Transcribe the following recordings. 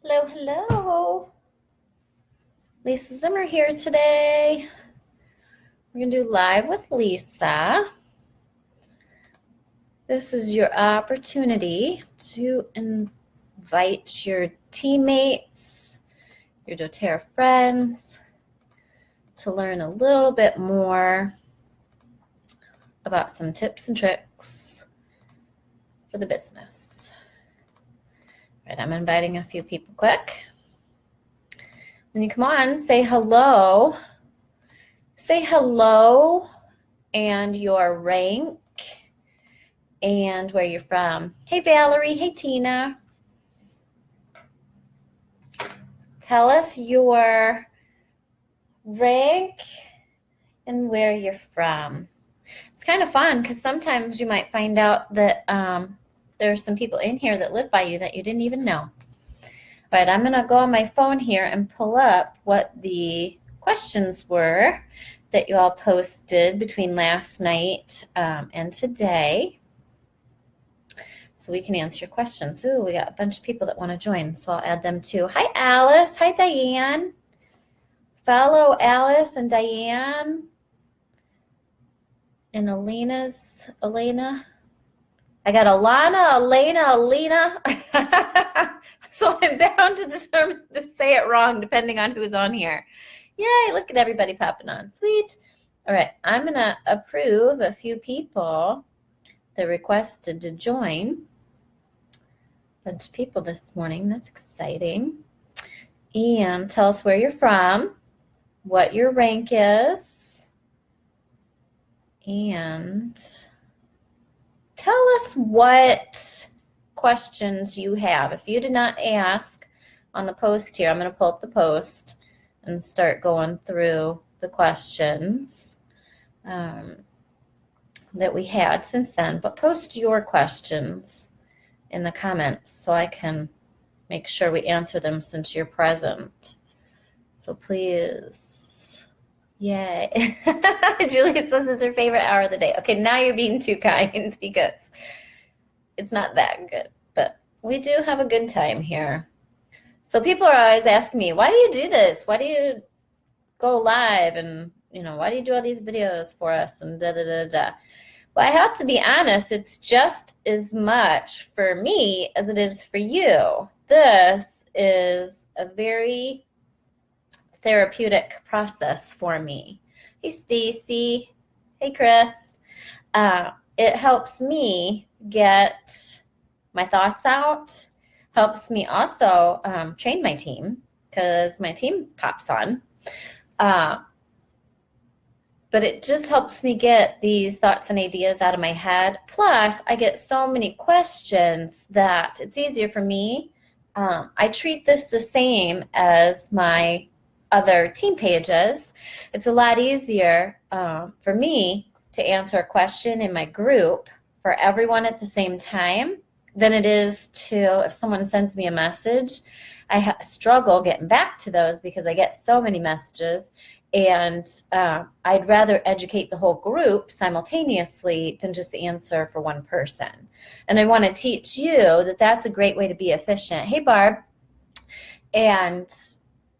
Hello, hello. Lisa Zimmer here today. We're going to do live with Lisa. This is your opportunity to invite your teammates, your doTERRA friends, to learn a little bit more about some tips and tricks for the business. All right, I'm inviting a few people quick. When you come on, say hello. Say hello and your rank and where you're from. Hey, Valerie. Hey, Tina. Tell us your rank and where you're from. It's kind of fun because sometimes you might find out that there are some people in here that live by you that you didn't even know. All right, I'm going to go on my phone here and pull up what the questions were that you all posted between last night and today, so we can answer your questions. Ooh, we got a bunch of people that want to join, so I'll add them too. Hi, Alice. Hi, Diane. Follow Alice and Diane and Elena. I got Alana, Elena, Alina. So I'm bound to determine to say it wrong depending on who's on here. Yay, look at everybody popping on. Sweet. All right, I'm going to approve a few people that requested to join. A bunch of people this morning. That's exciting. And tell us where you're from, what your rank is, and tell us what questions you have. If you did not ask on the post here, I'm going to pull up the post and start going through the questions that we had since then. But post your questions in the comments so I can make sure we answer them since you're present. So please. Yay. Julie says it's her favorite hour of the day. Okay, now you're being too kind because it's not that good, but we do have a good time here. So people are always asking me, why do you do this? Why do you go live? And, why do you do all these videos for us? And da-da-da-da. Well, I have to be honest, it's just as much for me as it is for you. This is a very therapeutic process for me. Hey, Stacy. Hey, Chris. It helps me get my thoughts out, helps me also train my team because my team pops on. But it just helps me get these thoughts and ideas out of my head. Plus, I get so many questions that it's easier for me. I treat this the same as my other team pages. It's a lot easier for me to answer a question in my group for everyone at the same time than it is to, if someone sends me a message, I struggle getting back to those because I get so many messages. And I'd rather educate the whole group simultaneously than just answer for one person. And I want to teach you that that's a great way to be efficient. Hey, Barb. And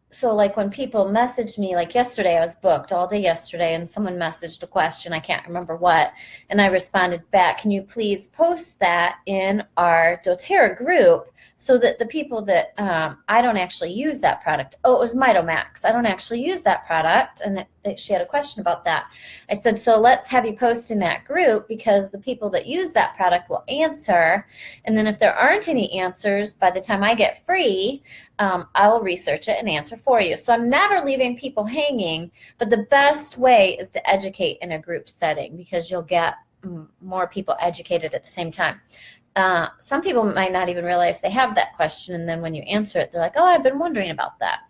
so like when people message me, like yesterday I was booked all day yesterday and someone messaged a question, I can't remember what, and I responded back, can you please post that in our doTERRA group so that the people that I don't actually use that product. Oh, it was Mitomax. I don't actually use that product, and she had a question about that. I said, so let's have you post in that group because the people that use that product will answer, and then if there aren't any answers by the time I get free, I will research it and answer for you. So I'm never leaving people hanging, but the best way is to educate in a group setting because you'll get more people educated at the same time. Some people might not even realize they have that question, and then when you answer it, they're like, oh, I've been wondering about that.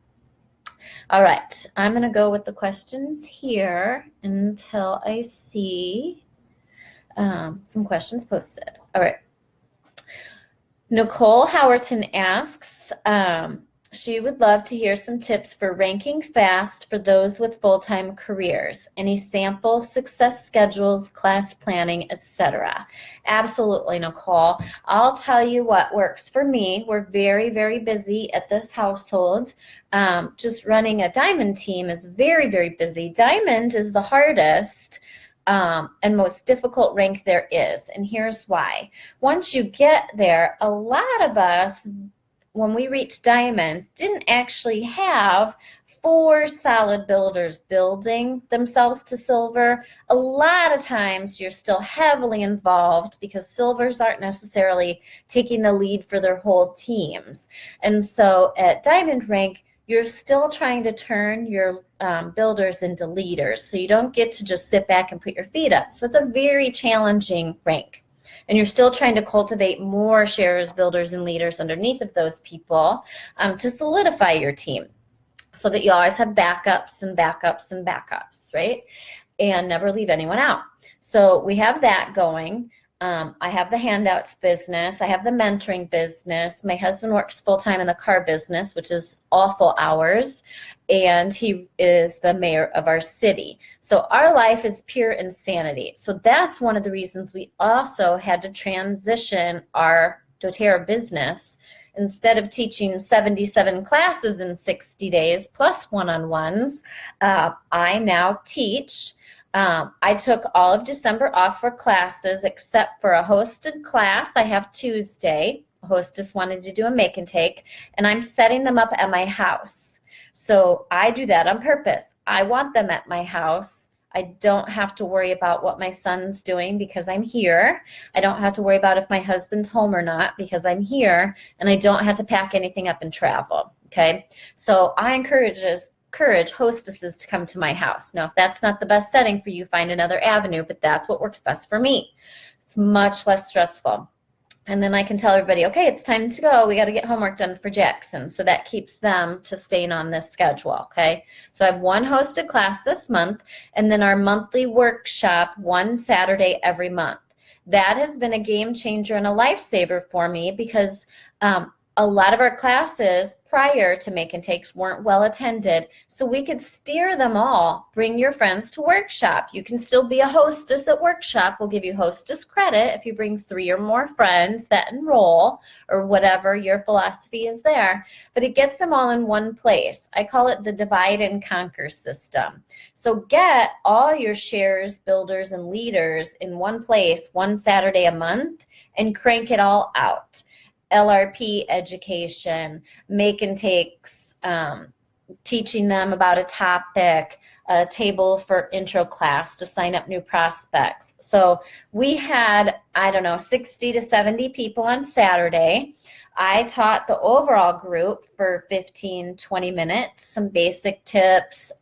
All right, I'm going to go with the questions here until I see some questions posted. All right. Nicole Howerton asks, She would love to hear some tips for ranking fast for those with full-time careers. Any sample success schedules, class planning, etc. Absolutely, Nicole. I'll tell you what works for me. We're very, very busy at this household. Just running a diamond team is very, very busy. Diamond is the hardest and most difficult rank there is. And here's why. Once you get there, a lot of us, when we reached diamond, didn't actually have 4 solid builders building themselves to silver. A lot of times you're still heavily involved because silvers aren't necessarily taking the lead for their whole teams. And so at diamond rank, you're still trying to turn your builders into leaders. So you don't get to just sit back and put your feet up. So it's a very challenging rank. And you're still trying to cultivate more sharers, builders, and leaders underneath of those people to solidify your team so that you always have backups and backups and backups, right? And never leave anyone out. So we have that going. I have the handouts business. I have the mentoring business. My husband works full-time in the car business, which is awful hours, and he is the mayor of our city. So our life is pure insanity. So that's one of the reasons we also had to transition our doTERRA business. Instead of teaching 77 classes in 60 days plus one-on-ones, I now teach. I took all of December off for classes except for a hosted class I have Tuesday. A hostess wanted to do a make and take, and I'm setting them up at my house. So I do that on purpose. I want them at my house. I don't have to worry about what my son's doing because I'm here. I don't have to worry about if my husband's home or not because I'm here, and I don't have to pack anything up and travel, okay? So I encourage hostesses to come to my house. Now, if that's not the best setting for you, find another avenue, but that's what works best for me. It's much less stressful. And then I can tell everybody, okay, it's time to go. We got to get homework done for Jackson. So that keeps them to staying on this schedule, okay? So I have one hosted class this month, and then our monthly workshop, one Saturday every month. That has been a game changer and a lifesaver for me because a lot of our classes prior to make and takes weren't well attended, so we could steer them all. Bring your friends to workshop. You can still be a hostess at workshop. We'll give you hostess credit if you bring 3 or more friends that enroll or whatever your philosophy is there, but it gets them all in one place. I call it the divide and conquer system. So get all your shares, builders, and leaders in one place, one Saturday a month, and crank it all out. LRP education, make and takes, teaching them about a topic, a table for intro class to sign up new prospects. So we had, I don't know, 60 to 70 people on Saturday. I taught the overall group for 15, 20 minutes, some basic tips,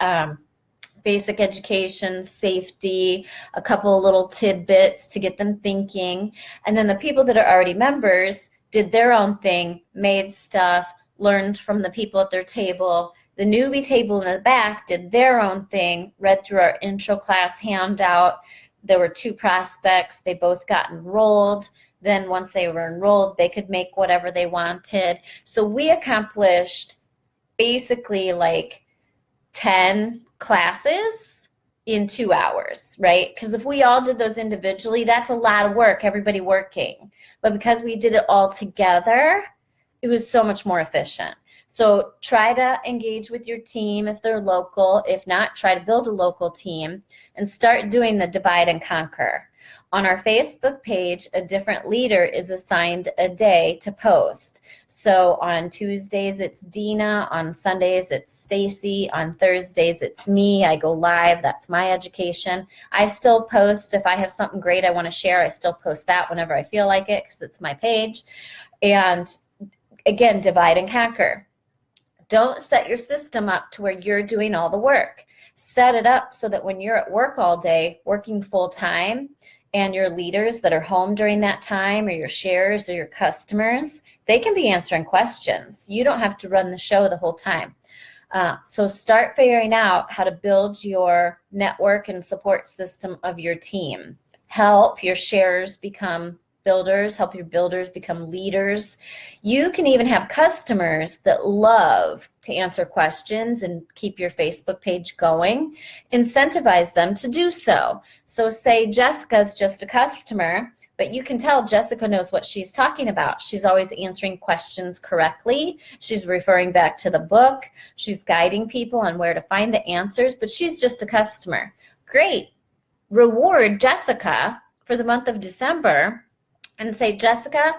basic education, safety, a couple of little tidbits to get them thinking. And then the people that are already members did their own thing, made stuff, learned from the people at their table. The newbie table in the back did their own thing, read through our intro class handout. There were 2 prospects. They both got enrolled. Then once they were enrolled, they could make whatever they wanted. So we accomplished basically like 10 classes in 2 hours, right? Because if we all did those individually, that's a lot of work, everybody working. But because we did it all together, it was so much more efficient. So try to engage with your team if they're local. If not, try to build a local team and start doing the divide and conquer. On our Facebook page, a different leader is assigned a day to post. So on Tuesdays, it's Dina. On Sundays, it's Stacy. On Thursdays, it's me. I go live. That's my education. I still post. If I have something great I want to share, I still post that whenever I feel like it because it's my page. And again, divide and conquer. Don't set your system up to where you're doing all the work. Set it up so that when you're at work all day, working full time, and your leaders that are home during that time, or your sharers or your customers, they can be answering questions. You don't have to run the show the whole time. So start figuring out how to build your network and support system of your team. Help your sharers become builders, help your builders become leaders. You can even have customers that love to answer questions and keep your Facebook page going. Incentivize them to do so. So say Jessica's just a customer, but you can tell Jessica knows what she's talking about. She's always answering questions correctly. She's referring back to the book. She's guiding people on where to find the answers, but she's just a customer. Great. Reward Jessica for the month of December and say, Jessica,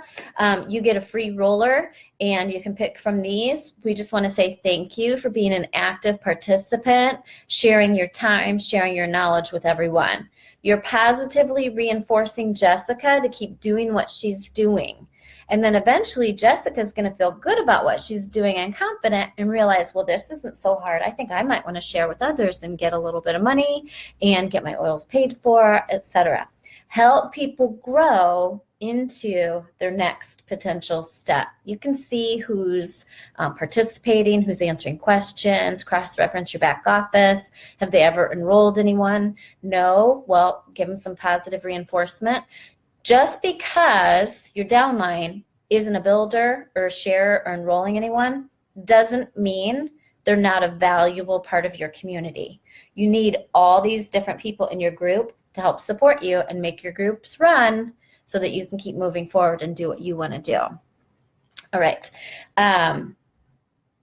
you get a free roller and you can pick from these. We just want to say thank you for being an active participant, sharing your time, sharing your knowledge with everyone. You're positively reinforcing Jessica to keep doing what she's doing. And then eventually Jessica's going to feel good about what she's doing and confident and realize, well, this isn't so hard. I think I might want to share with others and get a little bit of money and get my oils paid for, etc. Help people grow into their next potential step. You can see who's participating, who's answering questions, cross-reference your back office. Have they ever enrolled anyone? No? Well, give them some positive reinforcement. Just because your downline isn't a builder or a sharer or enrolling anyone doesn't mean they're not a valuable part of your community. You need all these different people in your group to help support you and make your groups run so that you can keep moving forward and do what you want to do. All right.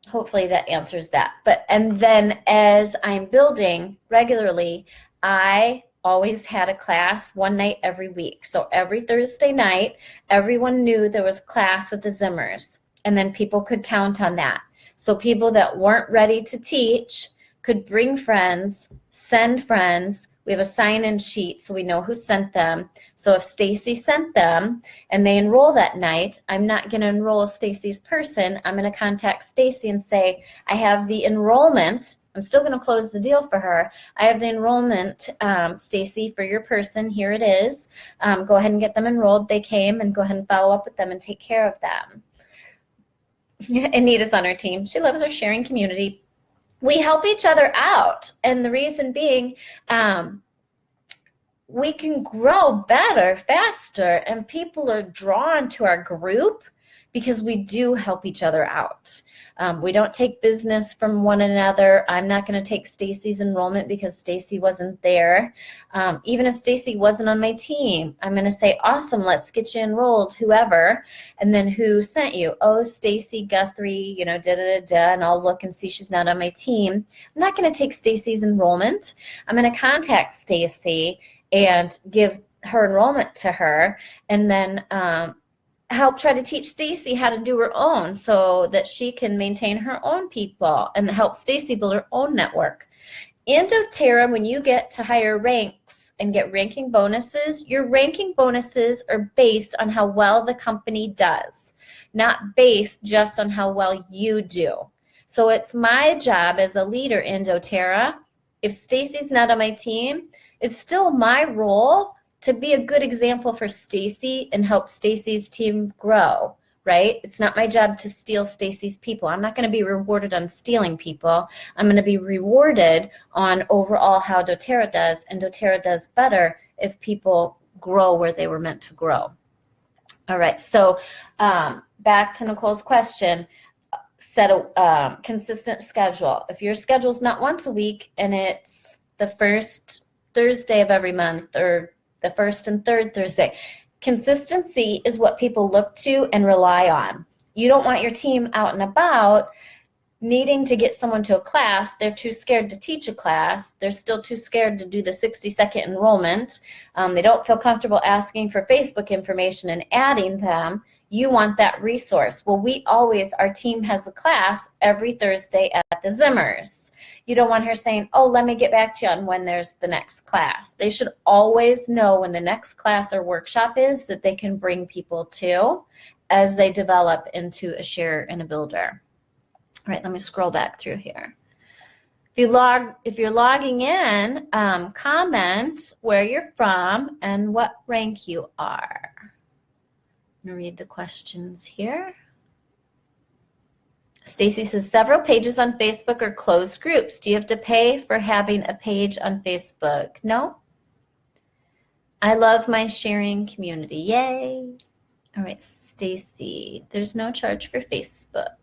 Hopefully that answers that. And then as I'm building regularly, I always had a class one night every week. So every Thursday night, everyone knew there was class at the Zimmers, and then people could count on that. So people that weren't ready to teach could bring friends, send friends. We have a sign-in sheet so we know who sent them. So if Stacy sent them and they enroll that night, I'm not going to enroll Stacy's person. I'm going to contact Stacy and say, I have the enrollment. I'm still going to close the deal for her. I have the enrollment, Stacy, for your person. Here it is. Go ahead and get them enrolled. They came, and go ahead and follow up with them and take care of them. Anita's on our team. She loves our sharing community. We help each other out, and the reason being, we can grow better, faster, and people are drawn to our group because we do help each other out. We don't take business from one another. I'm not going to take Stacy's enrollment because Stacy wasn't there. Even if Stacy wasn't on my team, I'm going to say, awesome, let's get you enrolled, whoever. And then who sent you? Oh, Stacy Guthrie, and I'll look and see she's not on my team. I'm not going to take Stacy's enrollment. I'm going to contact Stacy and give her enrollment to her, and then help try to teach Stacy how to do her own so that she can maintain her own people and help Stacy build her own network. In doTERRA, when you get to higher ranks and get ranking bonuses, your ranking bonuses are based on how well the company does, not based just on how well you do. So it's my job as a leader in doTERRA. If Stacy's not on my team, it's still my role to be a good example for Stacy and help Stacy's team grow, right? It's not my job to steal Stacy's people. I'm not going to be rewarded on stealing people. I'm going to be rewarded on overall how doTERRA does, and doTERRA does better if people grow where they were meant to grow. All right, so back to Nicole's question, set a consistent schedule. If your schedule's not once a week and it's the first Thursday of every month or the first and third Thursday. Consistency is what people look to and rely on. You don't want your team out and about needing to get someone to a class. They're too scared to teach a class. They're still too scared to do the 60-second enrollment. They don't feel comfortable asking for Facebook information and adding them. You want that resource. Well, our team has a class every Thursday at the Zimmers. You don't want her saying, oh, let me get back to you on when there's the next class. They should always know when the next class or workshop is that they can bring people to as they develop into a sharer and a builder. All right, let me scroll back through here. If you're logging in, comment where you're from and what rank you are. I'm going to read the questions here. Stacy says, several pages on Facebook are closed groups. Do you have to pay for having a page on Facebook? No. I love my sharing community. Yay. All right, Stacy, there's no charge for Facebook.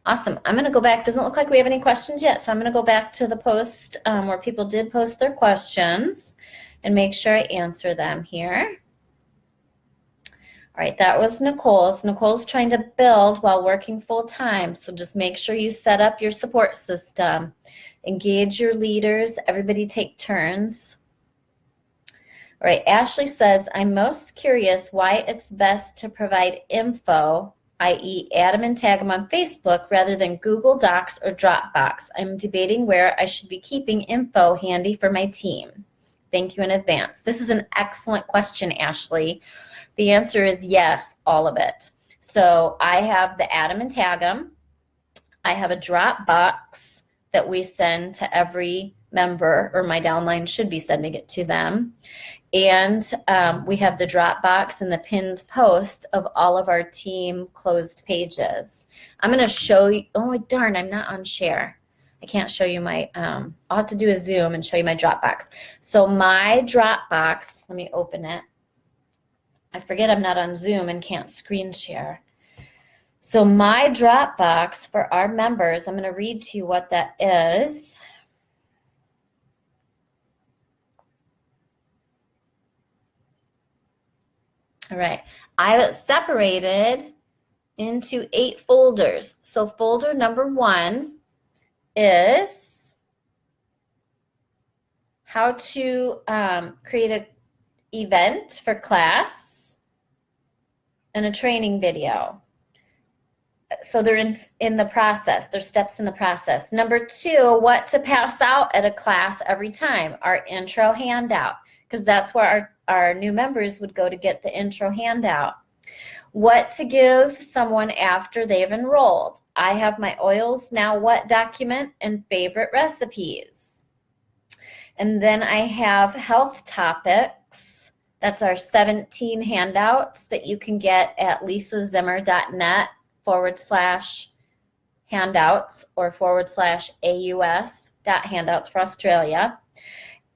Awesome. I'm going to go back. Doesn't look like we have any questions yet, so I'm going to go back to the post where people did post their questions and make sure I answer them here. All right, that was Nicole's. Nicole's trying to build while working full time, so just make sure you set up your support system. Engage your leaders. Everybody take turns. All right, Ashley says, I'm most curious why it's best to provide info, i.e. add them and tag them on Facebook rather than Google Docs or Dropbox. I'm debating where I should be keeping info handy for my team. Thank you in advance. This is an excellent question, Ashley. The answer is yes, all of it. So I have the add them and tag them. I have a Dropbox that we send to every member, or my downline should be sending it to them. And we have the Dropbox and the pinned post of all of our team closed pages. I'm going to show you, oh darn, I'm not on share. I can't show you my, I'll have to do a Zoom and show you my Dropbox. So my Dropbox, let me open it. I forget I'm not on Zoom and can't screen share. So my Dropbox for our members, I'm going to read to you what that is. All right, I have it separated into 8 folders. So folder number 1 is how to create an event for class and a training video. So they're in the process. There's steps in the process. Number 2, what to pass out at a class every time, our intro handout, because that's where our new members would go to get the intro handout. What to give someone after they've enrolled. I have my oils now what document and favorite recipes. And then I have health topics. That's our 17 handouts that you can get at lisazimmer.net/handouts or /AUS.handouts for Australia.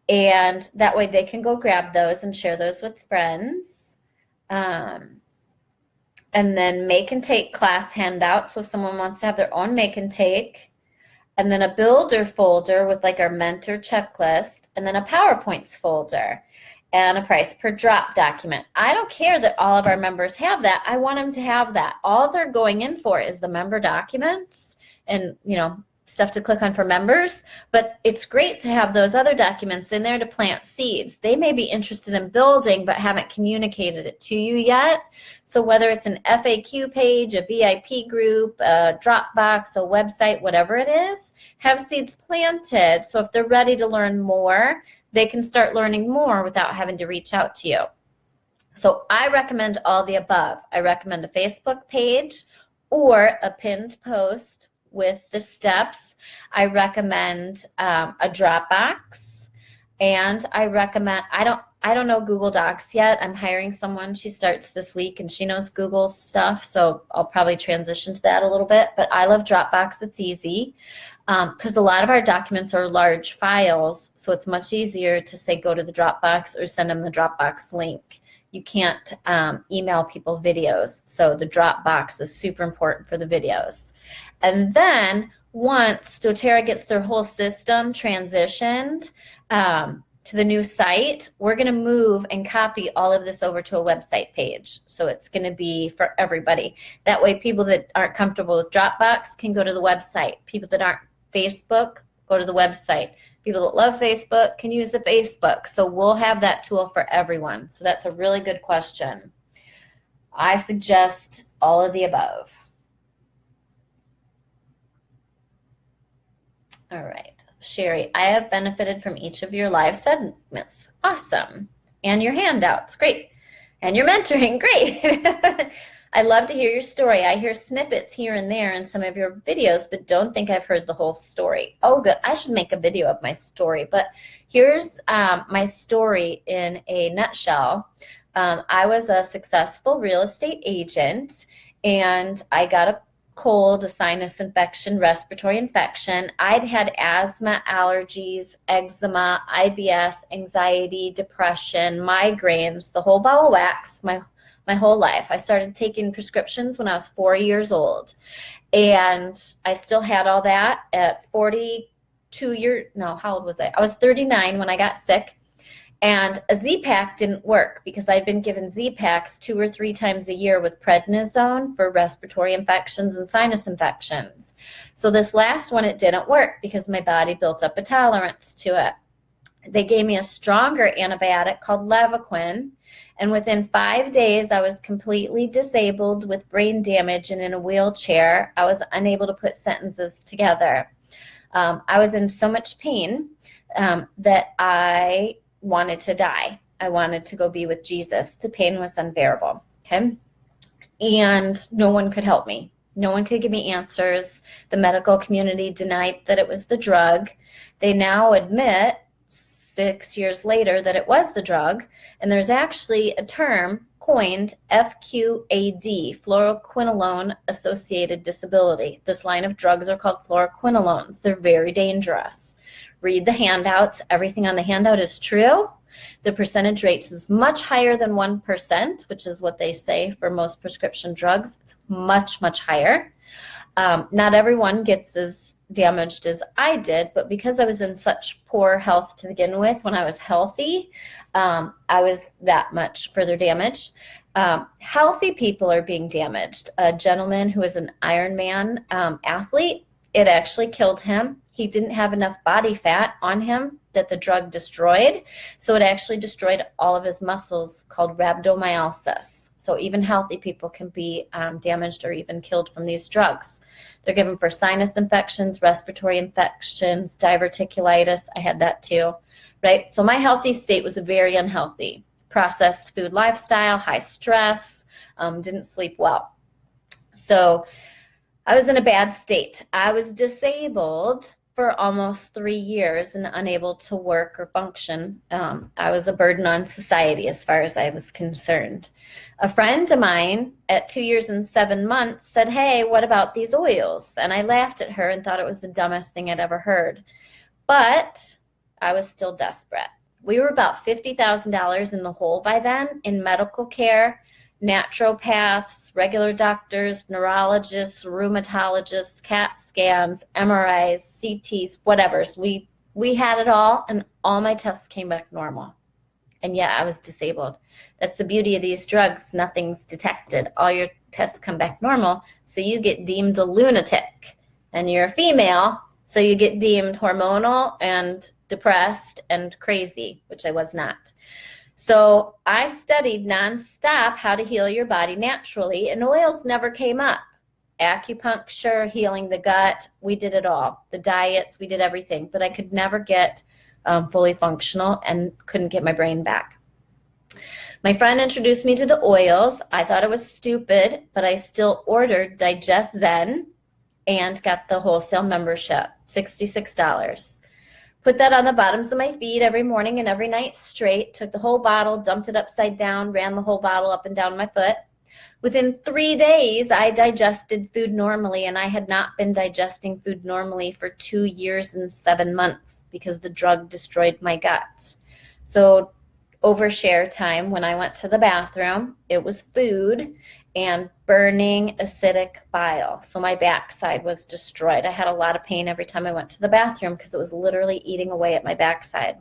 And that way they can go grab those and share those with friends. And then make and take class handouts. So if someone wants to have their own make and take. And then a builder folder with like our mentor checklist. And then a PowerPoints folder. And a price per drop document. I don't care that all of our members have that. I want them to have that. All they're going in for is the member documents and, you know, stuff to click on for members, but it's great to have those other documents in there to plant seeds. They may be interested in building but haven't communicated it to you yet. So whether it's an FAQ page, a VIP group, a Dropbox, a website, whatever it is, have seeds planted. So if they're ready to learn more, they can start learning more without having to reach out to you. So I recommend all the above. I recommend a Facebook page or a pinned post with the steps. I recommend a Dropbox, and I recommend, I don't know Google Docs yet. I'm hiring someone. She starts this week and she knows Google stuff, so I'll probably transition to that a little bit, but I love Dropbox. It's easy because a lot of our documents are large files, so it's much easier to say go to the Dropbox or send them the Dropbox link. You can't email people videos, so the Dropbox is super important for the videos. And then once doTERRA gets their whole system transitioned to the new site, we're going to move and copy all of this over to a website page. So it's going to be for everybody. That way people that aren't comfortable with Dropbox can go to the website. People that aren't Facebook, go to the website. People that love Facebook can use the Facebook. So we'll have that tool for everyone. So that's a really good question. I suggest all of the above. All right, Sherry, I have benefited from each of your live segments. Awesome. And your handouts, great. And your mentoring, great. I love to hear your story. I hear snippets here and there in some of your videos, but don't think I've heard the whole story. Oh, good. I should make a video of my story, but here's my story in a nutshell. I was a successful real estate agent, and I got cold, a sinus infection, respiratory infection. I'd had asthma, allergies, eczema, IBS, anxiety, depression, migraines, the whole ball of wax, my whole life. I started taking prescriptions when I was 4 years old. And I still had all that at 42 years. No, how old was I? I was 39 when I got sick. And a Z-Pack didn't work because I'd been given Z-Packs 2 or 3 times a year with prednisone for respiratory infections and sinus infections. So this last one, it didn't work because my body built up a tolerance to it. They gave me a stronger antibiotic called Levaquin, and within 5 days, I was completely disabled with brain damage and in a wheelchair. I was unable to put sentences together. I was in so much pain that I wanted to die. I wanted to go be with Jesus. The pain was unbearable. Okay. And no one could help me. No one could give me answers. The medical community denied that it was the drug. They now admit 6 years later that it was the drug. And there's actually a term coined FQAD, fluoroquinolone associated disability. This line of drugs are called fluoroquinolones. They're very dangerous. Read the handouts. Everything on the handout is true. The percentage rate is much higher than 1%, which is what they say for most prescription drugs. It's much, much higher. Not everyone gets as damaged as I did, but because I was in such poor health to begin with, when I was healthy, I was that much further damaged. Healthy people are being damaged. A gentleman who was an Ironman athlete, it actually killed him. He didn't have enough body fat on him that the drug destroyed, so it actually destroyed all of his muscles, called rhabdomyolysis. So even healthy people can be damaged or even killed from these drugs. They're given for sinus infections, respiratory infections, diverticulitis. I had that too, right? So my healthy state was very unhealthy. Processed food lifestyle, high stress, didn't sleep well. So I was in a bad state. I was disabled for almost 3 years and unable to work or function. I was a burden on society as far as I was concerned. A friend of mine at 2 years and 7 months said, "Hey, what about these oils?" And I laughed at her and thought it was the dumbest thing I'd ever heard. But I was still desperate. We were about $50,000 in the hole by then in medical care, naturopaths, regular doctors, neurologists, rheumatologists, CAT scans, MRIs, CTs, whatevers. We had it all, and all my tests came back normal. And yet I was disabled. That's the beauty of these drugs. Nothing's detected. All your tests come back normal, so you get deemed a lunatic. And you're a female, so you get deemed hormonal and depressed and crazy, which I was not. So I studied nonstop how to heal your body naturally, and oils never came up. Acupuncture, healing the gut, we did it all. The diets, we did everything, but I could never get fully functional and couldn't get my brain back. My friend introduced me to the oils. I thought it was stupid, but I still ordered Digest Zen and got the wholesale membership, $66. Put that on the bottoms of my feet every morning and every night straight, took the whole bottle, dumped it upside down, ran the whole bottle up and down my foot. Within 3 days, I digested food normally, and I had not been digesting food normally for 2 years and 7 months because the drug destroyed my gut. So overshare time, when I went to the bathroom, it was food and burning acidic bile. So my backside was destroyed. I had a lot of pain every time I went to the bathroom because it was literally eating away at my backside.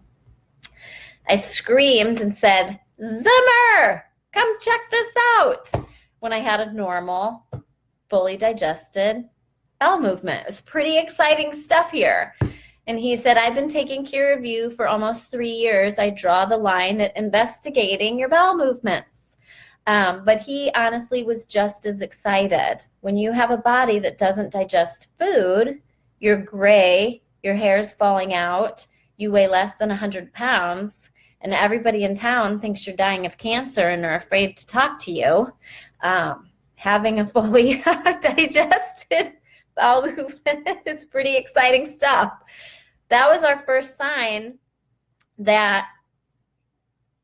I screamed and said, "Zimmer, come check this out," when I had a normal, fully digested bowel movement. It was pretty exciting stuff here. And he said, "I've been taking care of you for almost 3 years. I draw the line at investigating your bowel movements." But he honestly was just as excited. When you have a body that doesn't digest food, you're gray, your hair's falling out, you weigh less than 100 pounds, and everybody in town thinks you're dying of cancer and are afraid to talk to you. Having a fully digested bowel movement is pretty exciting stuff. That was our first sign that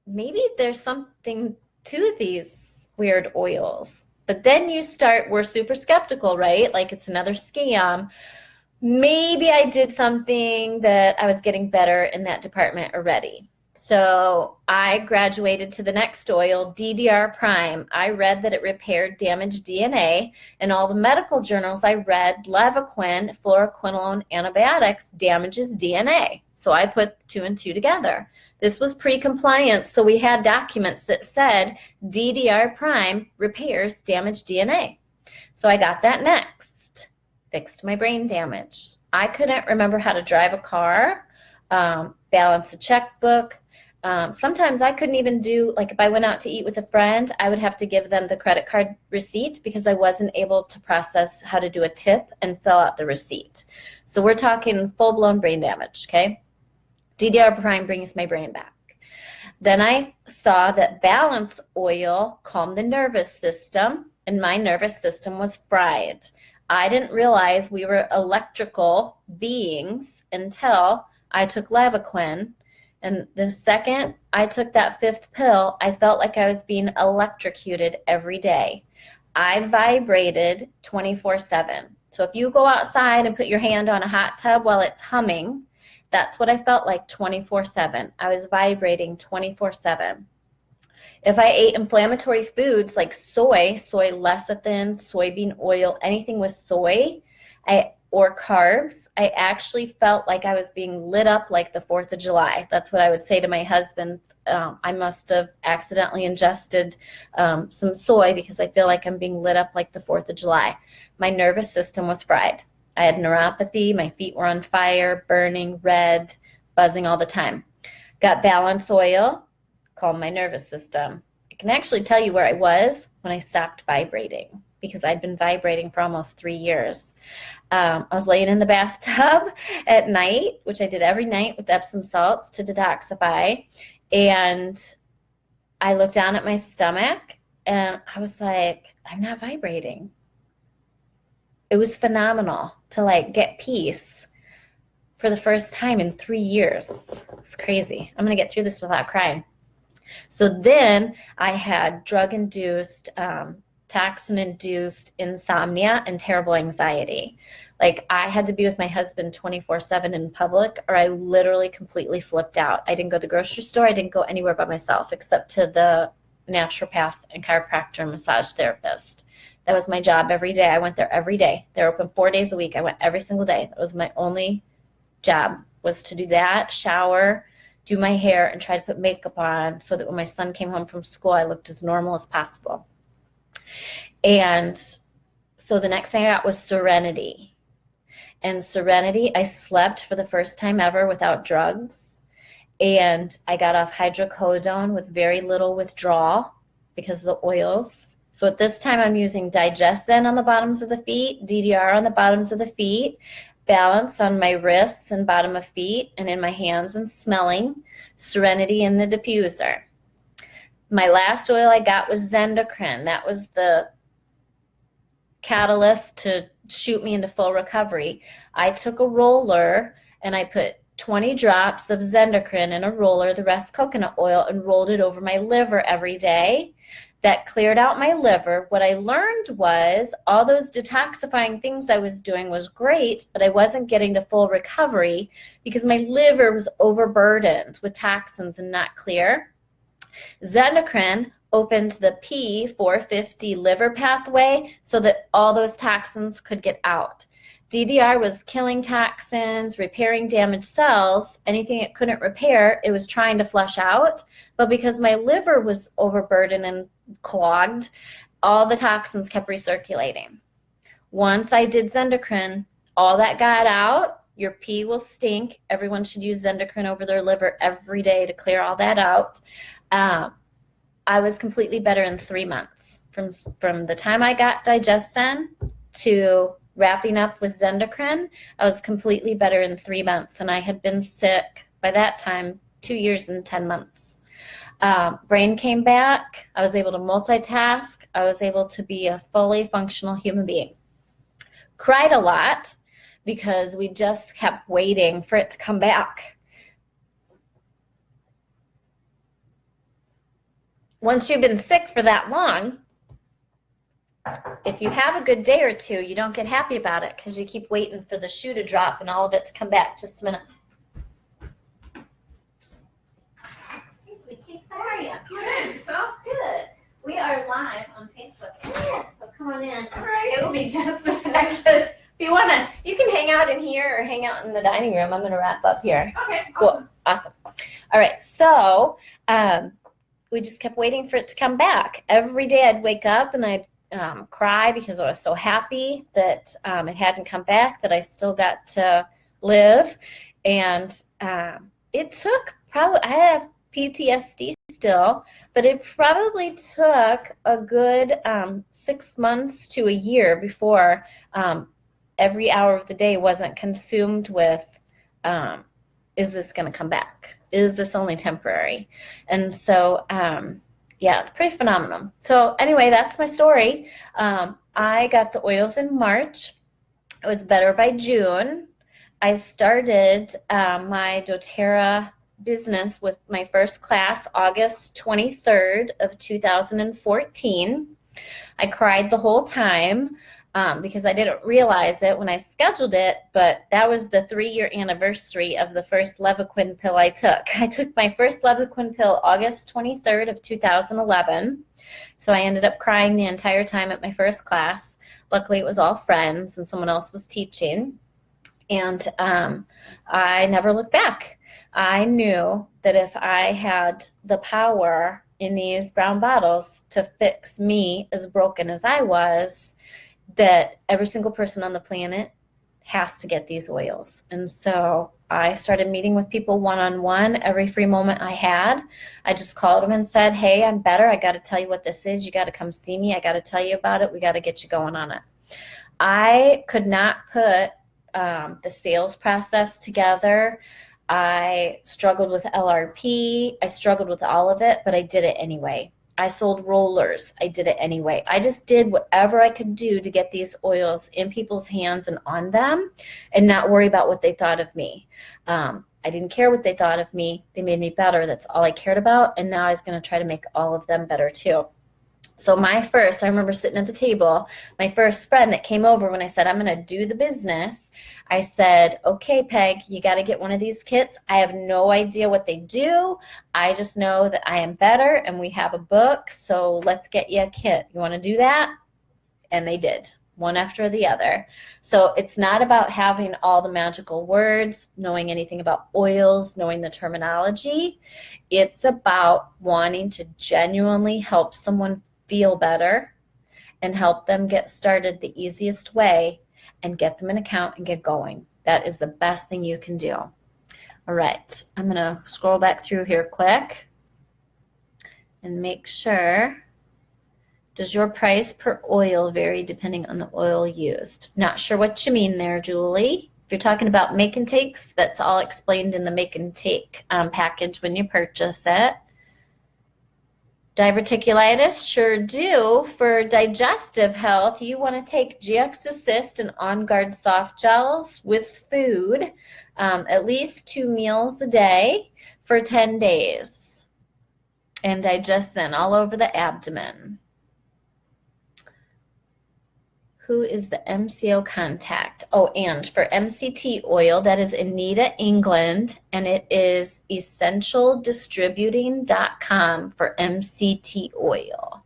maybe there's something to these weird oils. But then we're super skeptical, right? Like it's another scam. Maybe I did something that I was getting better in that department already. So I graduated to the next oil, DDR Prime. I read that it repaired damaged DNA. In all the medical journals I read, Levaquin, fluoroquinolone antibiotics damages DNA. So I put two and two together. This was pre-compliance, so we had documents that said DDR Prime repairs damaged DNA. So I got that next. Fixed my brain damage. I couldn't remember how to drive a car, balance a checkbook. Sometimes I couldn't even do, like if I went out to eat with a friend, I would have to give them the credit card receipt because I wasn't able to process how to do a tip and fill out the receipt. So we're talking full-blown brain damage, okay? DDR Prime brings my brain back. Then I saw that balance oil calmed the nervous system, and my nervous system was fried. I didn't realize we were electrical beings until I took Levaquin. And the second I took that fifth pill, I felt like I was being electrocuted every day. I vibrated 24/7. So if you go outside and put your hand on a hot tub while it's humming, that's what I felt like 24/7. I was vibrating 24/7. If I ate inflammatory foods like soy lecithin, soybean oil, anything with soy, or carbs, I actually felt like I was being lit up like the 4th of July. That's what I would say to my husband. I must have accidentally ingested some soy because I feel like I'm being lit up like the 4th of July. My nervous system was fried. I had neuropathy. My feet were on fire, burning, red, buzzing all the time. Got balance oil, calmed my nervous system. I can actually tell you where I was when I stopped vibrating because I'd been vibrating for almost 3 years. I was laying in the bathtub at night, which I did every night with Epsom salts to detoxify, and I looked down at my stomach and I was like, I'm not vibrating. It was phenomenal to like get peace for the first time in 3 years. It's crazy. I'm going to get through this without crying. So then I had drug-induced, toxin-induced insomnia and terrible anxiety. Like I had to be with my husband 24/7 in public or I literally completely flipped out. I didn't go to the grocery store. I didn't go anywhere by myself except to the naturopath and chiropractor and massage therapist. That was my job every day. I went there every day. They're open 4 days a week. I went every single day. That was my only job, was to do that, shower, do my hair, and try to put makeup on so that when my son came home from school, I looked as normal as possible. And so the next thing I got was Serenity. And Serenity, I slept for the first time ever without drugs. And I got off hydrocodone with very little withdrawal because of the oils. So at this time, I'm using Digestin on the bottoms of the feet, DDR on the bottoms of the feet, balance on my wrists and bottom of feet and in my hands and smelling, Serenity in the diffuser. My last oil I got was Zendocrine. That was the catalyst to shoot me into full recovery. I took a roller and I put 20 drops of Zendocrine in a roller, the rest coconut oil, and rolled it over my liver every day. That cleared out my liver. What I learned was all those detoxifying things I was doing was great, but I wasn't getting to full recovery because my liver was overburdened with toxins and not clear. Zendocrine opens the P450 liver pathway so that all those toxins could get out. DDR was killing toxins, repairing damaged cells. Anything it couldn't repair, it was trying to flush out. But because my liver was overburdened and clogged, all the toxins kept recirculating. Once I did Zendocrine, all that got out. Your pee will stink. Everyone should use Zendocrine over their liver every day to clear all that out. I was completely better in 3 months. From the time I got Digestin to wrapping up with Zendocrine, I was completely better in 3 months. And I had been sick by that time 2 years and 10 months. Brain came back. I was able to multitask. I was able to be a fully functional human being. Cried a lot because we just kept waiting for it to come back. Once you've been sick for that long, If you have a good day or two, you don't get happy about it because you keep waiting for the shoe to drop and all of it to come back. Just a minute. Hey, sweet cheeks, how are you? Good. So Good. We are live on Facebook. Yeah, so come on in. all right. It will be just a second. If you wanna, you can hang out in here or hang out in the dining room. I'm gonna wrap up here. Okay. Cool. Awesome. All right. So we just kept waiting for it to come back. Every day I'd wake up and I'd cry because I was so happy that it hadn't come back, that I still got to live. And it took probably, I have PTSD still, but it probably took a good 6 months to a year before every hour of the day wasn't consumed with, is this going to come back? Is this only temporary? And so, yeah, it's pretty phenomenal. So anyway, that's my story. I got the oils in March. It was better by June. I started my doTERRA business with my first class August 23rd of 2014. I cried the whole time because I didn't realize it when I scheduled it, but that was the 3-year anniversary of the first Levaquin pill I took. I took my first Levaquin pill August 23rd of 2011, so I ended up crying the entire time at my first class. Luckily, it was all friends and someone else was teaching, and I never looked back. I knew that if I had the power in these brown bottles to fix me as broken as I was, that every single person on the planet has to get these oils. And so I started meeting with people one-on-one every free moment I had. I just called them and said, hey, I'm better. I got to tell you what this is. You got to come see me. I got to tell you about it. We got to get you going on it. I could not put the sales process together. I struggled with LRP. I struggled with all of it, but I did it anyway. I sold rollers. I did it anyway. I just did whatever I could do to get these oils in people's hands and on them and not worry about what they thought of me. I didn't care what they thought of me. They made me better. That's all I cared about. And now I was going to try to make all of them better too. So I remember sitting at the table, my first friend that came over when I said, I'm going to do the business, I said, okay, Peg, you got to get one of these kits. I have no idea what they do. I just know that I am better and we have a book, so let's get you a kit. You want to do that? And they did, one after the other. So it's not about having all the magical words, knowing anything about oils, knowing the terminology. It's about wanting to genuinely help someone feel better and help them get started the easiest way and get them an account and get going. That is the best thing you can do. All right, I'm going to scroll back through here quick and make sure. Does your price per oil vary depending on the oil used? Not sure what you mean there, Julie. If you're talking about make and takes, that's all explained in the make and take package when you purchase it. Diverticulitis, sure do. For digestive health, you want to take GX Assist and On Guard soft gels with food, at least 2 meals a day for 10 days. And Digestin all over the abdomen. Who is the MCO contact? Oh, and for MCT oil, that is Anita England, and it is essentialdistributing.com for MCT oil.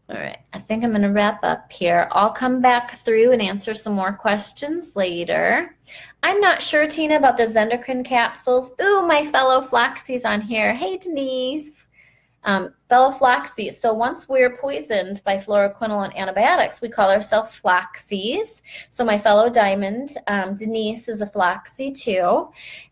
All right, I think I'm going to wrap up here. I'll come back through and answer some more questions later. I'm not sure, Tina, about the Zendocrine capsules. Ooh, my fellow Floxy's on here. Hey, Denise. Belafloxy. So once we're poisoned by fluoroquinol and antibiotics, we call ourselves Floxies. So my fellow Diamond, Denise, is a Floxy too.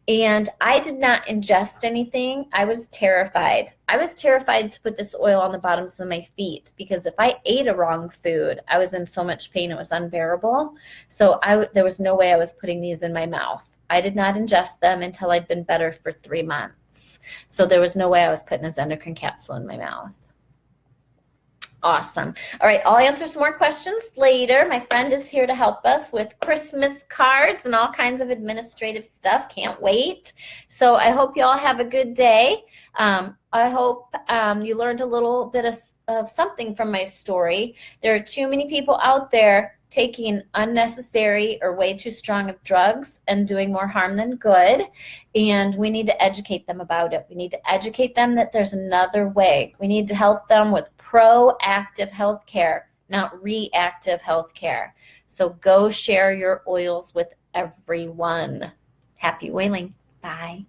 And I did not ingest anything. I was terrified. I was terrified to put this oil on the bottoms of my feet because if I ate a wrong food, I was in so much pain, it was unbearable. So there was no way I was putting these in my mouth. I did not ingest them until I'd been better for 3 months. So there was no way I was putting a Zendocrine capsule in my mouth. Awesome. All right, I'll answer some more questions later. My friend is here to help us with Christmas cards and all kinds of administrative stuff. Can't wait. So I hope you all have a good day. I hope you learned a little bit of something from my story. There are too many people out there taking unnecessary or way too strong of drugs and doing more harm than good, and we need to educate them about it. We need to educate them that there's another way. We need to help them with proactive health care, not reactive health care. So go share your oils with everyone. Happy oiling. Bye.